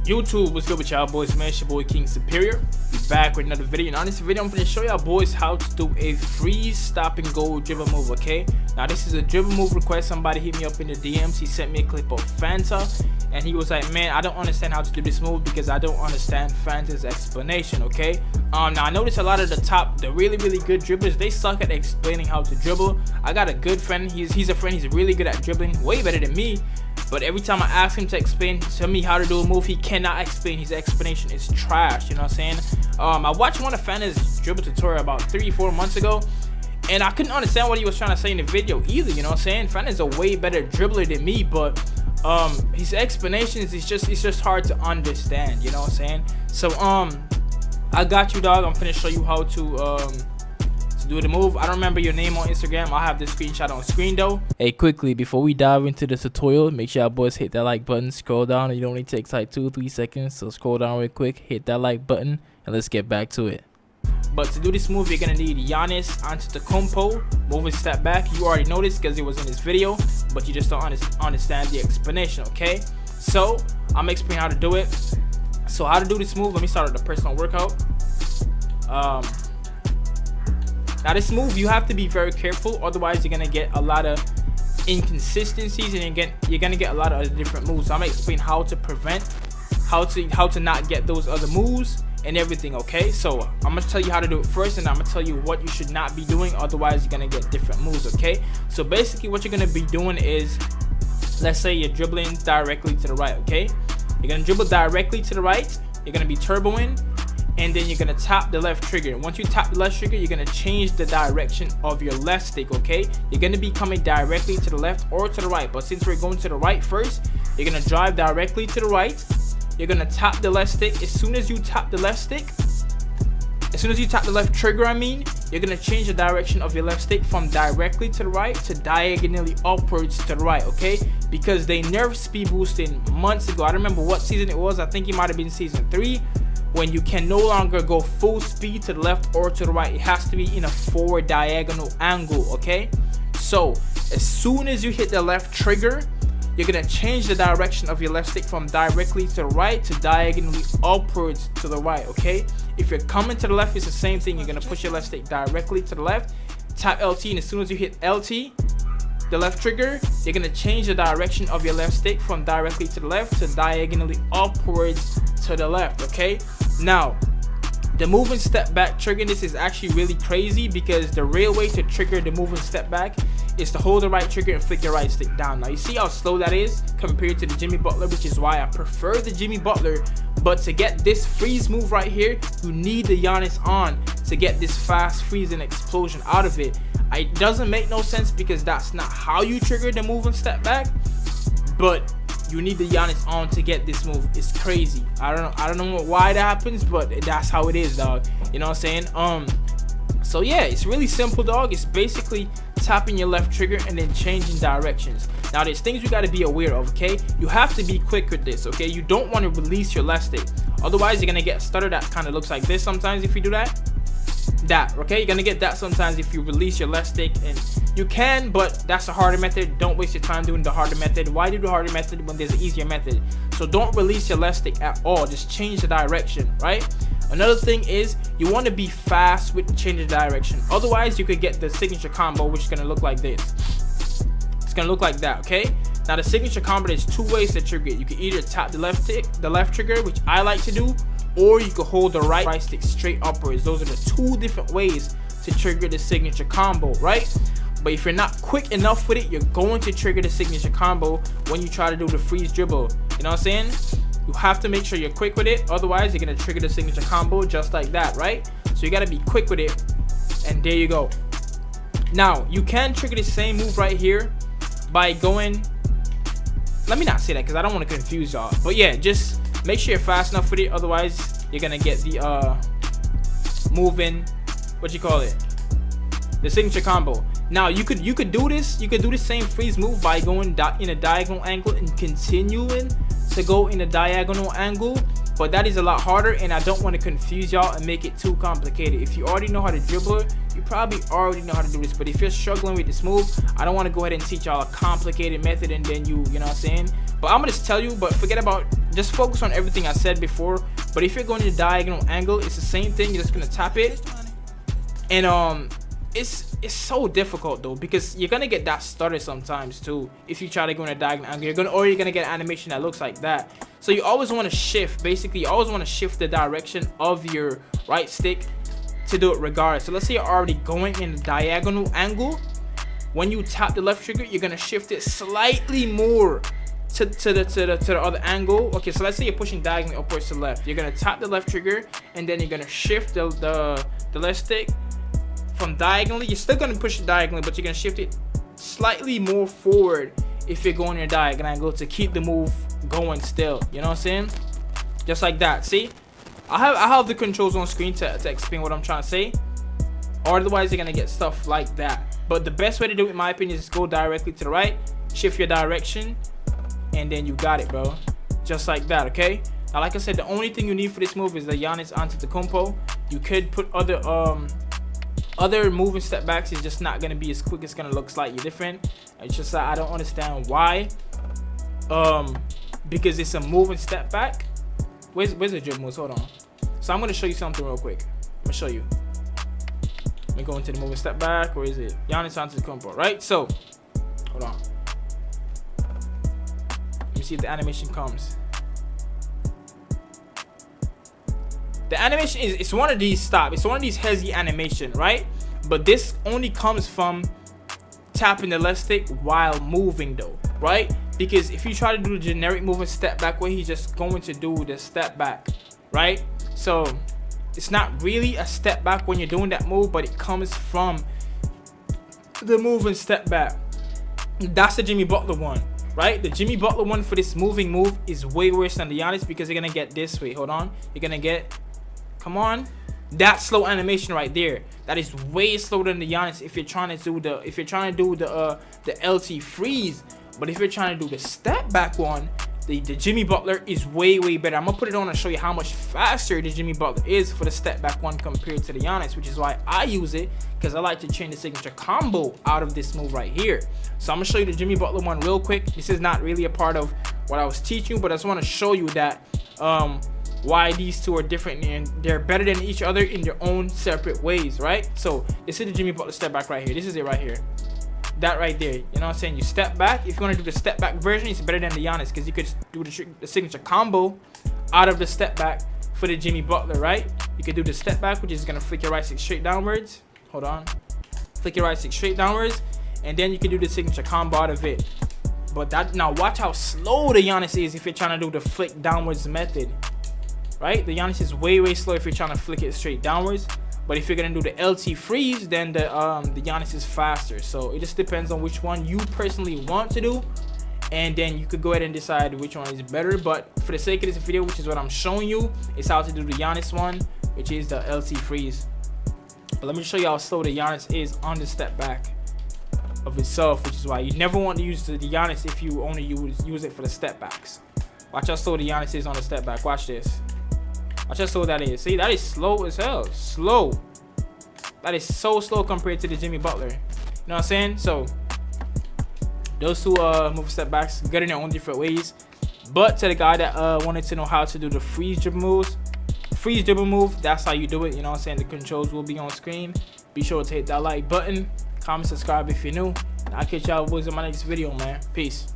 YouTube, what's good with y'all boys, man? It's your boy KingSuperior. We back with another video, and on this video I'm going to show y'all boys how to do a freeze stop and go dribble move. Okay, now this is a dribble move request. Somebody hit me up in the DMs. He sent me a clip of Fanta and he was like, man, I don't understand how to do this move because I don't understand Fanta's explanation. Okay, now I noticed a lot of the really good dribblers, they suck at explaining how to dribble. I got a good friend, he's a friend, he's really good at dribbling, way better than me. But every time I ask him to explain to me how to do a move, he cannot explain. His explanation is trash, you know what I'm saying? I watched one of Fanta's dribble tutorial about 3-4 months ago, and I couldn't understand what he was trying to say in the video either, you know what I'm saying? Fanta's a way better dribbler than me, but his explanations is just hard to understand, you know what I'm saying? So I got you, dog. I'm finna show you how to do the move. I don't remember your name on Instagram. I'll have the screenshot on screen though. Hey, quickly before we dive into the tutorial, make sure y'all boys hit that like button, scroll down. It only takes like 2-3 seconds, so scroll down real quick, hit that like button, and let's get back to it. But to do this move, you're gonna need Giannis Antetokounmpo, moving step back. You already know this because it was in this video, but you just don't understand the explanation. Okay, so I'm gonna explain how to do it. So how to do this move, let me start with the personal workout. Now this move, you have to be very careful, otherwise you're gonna get a lot of inconsistencies, and you're gonna get a lot of other different moves. So I'm gonna explain how to prevent, how to not get those other moves and everything. Okay, so I'm gonna tell you how to do it first, and I'm gonna tell you what you should not be doing, otherwise you're gonna get different moves. Okay, so basically what you're gonna be doing is, let's say you're dribbling directly to the right. Okay, you're gonna dribble directly to the right, you're gonna be turboing, and then you're gonna tap the left trigger. Once you tap the left trigger, you're gonna change the direction of your left stick. Okay, you're gonna be coming directly to the left or to the right, but since we're going to the right first, you're gonna drive directly to the right. You're gonna tap the left stick. As soon as you tap the left stick, as soon as you tap the left trigger, you're gonna change the direction of your left stick from directly to the right to diagonally upwards to the right. Okay, because they nerfed speed boosting months ago. I don't remember what season it was. I think it might have been season 3. When you can no longer go full speed to the left or to the right, it has to be in a forward diagonal angle. Okay, so as soon as you hit the left trigger, you're gonna change the direction of your left stick from directly to the right to diagonally upwards to the right. Okay, if you're coming to the left, it's the same thing. You're gonna push your left stick directly to the left, tap LT, and as soon as you hit LT, the left trigger, you're gonna change the direction of your left stick from directly to the left to diagonally upwards to the left. Okay, now the move and step back trigger, this is actually really crazy because the real way to trigger the move and step back is to hold the right trigger and flick your right stick down. Now you see how slow that is compared to the Jimmy Butler, which is why I prefer the Jimmy Butler. But to get this freeze move right here, you need the Giannis on to get this fast freeze and explosion out of it. It doesn't make no sense because that's not how you trigger the move and step back, but you need the Giannis on to get this move. It's crazy. I don't know why that happens, but that's how it is, dog. You know what I'm saying? So yeah, it's really simple, dog. It's basically tapping your left trigger and then changing directions. Now there's things you got to be aware of. Okay, you have to be quick with this. Okay, you don't want to release your left stick, otherwise you're gonna get a stutter that kind of looks like this sometimes if you do that. Okay, you're gonna get that sometimes if you release your left stick, and you can, but that's a harder method. Don't waste your time doing the harder method. Why do the harder method when there's an easier method? So don't release your left stick at all, just change the direction, right? Another thing is you want to be fast with changing the direction, otherwise you could get the signature combo, which is gonna look like this. It's gonna look like that. Okay, now the signature combo, there's 2 ways to trigger it. You can either tap the left trigger, which I like to do, or you can hold the right stick straight upwards. Those are the 2 different ways to trigger the signature combo, right? But if you're not quick enough with it, you're going to trigger the signature combo when you try to do the freeze dribble. You know what I'm saying? You have to make sure you're quick with it, otherwise you're gonna trigger the signature combo just like that, right? So you gotta be quick with it, and there you go. Now you can trigger the same move right here by going, let me not say that because I don't want to confuse y'all, but yeah, just make sure you're fast enough with it, otherwise you're gonna get the moving, what you call it, the signature combo. Now you could do this, you could do the same freeze move by going in a diagonal angle and continuing to go in a diagonal angle, but that is a lot harder, and I don't want to confuse y'all and make it too complicated. If you already know how to dribble, you probably already know how to do this, but if you're struggling with this move, I don't want to go ahead and teach y'all a complicated method and then you know what I'm saying. But I'm gonna just tell you, but forget about just focus on everything I said before. But if you're going to the diagonal angle, it's the same thing. You're just gonna tap it, and it's so difficult though, because you're gonna get that stutter sometimes too. If you try to go in a diagonal angle, you're gonna get an animation that looks like that. So you always want to shift. Basically, you always want to shift the direction of your right stick to do it regardless. So let's say you're already going in the diagonal angle. When you tap the left trigger, you're gonna shift it slightly more to the other angle. Okay, so let's say you're pushing diagonally upwards to left. You're gonna tap the left trigger, and then you're gonna shift the left stick from diagonally. You're still gonna push it diagonally, but you're gonna shift it slightly more forward if you're going your diagonal angle to keep the move going still. You know what I'm saying? Just like that. See, I have the controls on screen to explain what I'm trying to say. Otherwise, you're gonna get stuff like that. But the best way to do it, in my opinion, is go directly to the right, shift your direction, and then you got it, bro. Just like that. Okay. Now, like I said, the only thing you need for this move is the Giannis Antetokounmpo. You could put other moving step backs. Is just not gonna be as quick. It's gonna look slightly different. It's just that I don't understand why. Because it's a moving step back. Where's the dribble moves? Hold on. So I'm gonna show you something real quick. I'm gonna show you. Let me go into the moving step back. Where is it? Giannis Antetokounmpo, right? So hold on. Let me see if the animation comes. The animation is, it's one of these, stop. It's one of these hezzy animation, right? But this only comes from tapping the left stick while moving though, right? Because if you try to do the generic moving step back way, he's just going to do the step back, right? So it's not really a step back when you're doing that move, but it comes from the moving step back. That's the Jimmy Butler one, right? The Jimmy Butler one for this moving move is way worse than the Giannis, because you're gonna get this way. Hold on, you're gonna get, come on, that slow animation right there. That is way slower than the Giannis if you're trying to do the LT freeze. But if you're trying to do the step back one, the Jimmy Butler is way better. I'm gonna put it on and show you how much faster the Jimmy Butler is for the step back one compared to the Giannis, which is why I use it, because I like to chain the signature combo out of this move right here. So I'm gonna show you the Jimmy Butler one real quick. This is not really a part of what I was teaching you, but I just want to show you that why these two are different, and they're better than each other in their own separate ways, right? So this is the Jimmy Butler step back right here. This is it right here. That right there, you know what I'm saying? You step back. If you want to do the step back version, it's better than the Giannis, because you could do the signature combo out of the step back for the Jimmy Butler, right? You could do the step back, which is gonna flick your right stick straight downwards. Hold on, flick your right stick straight downwards, and then you can do the signature combo out of it. But that, now watch how slow the Giannis is if you're trying to do the flick downwards method, right? The Giannis is way slow if you're trying to flick it straight downwards. But if you're gonna do the LT freeze, then the Giannis is faster. So it just depends on which one you personally want to do, and then you could go ahead and decide which one is better. But for the sake of this video, which is what I'm showing you, is how to do the Giannis one, which is the LT freeze. But let me show you how slow the Giannis is on the step back of itself, which is why you never want to use the Giannis if you only use it for the step backs. Watch how slow the Giannis is on the step back. Watch this. Watch how slow that is. See, that is slow as hell. Slow. That is so slow compared to the Jimmy Butler. You know what I'm saying? So those two move step backs, good in their own different ways. But to the guy that wanted to know how to do the freeze dribble move, that's how you do it. You know what I'm saying? The controls will be on screen. Be sure to hit that like button, comment, subscribe if you're new. And I'll catch y'all boys in my next video, man. Peace.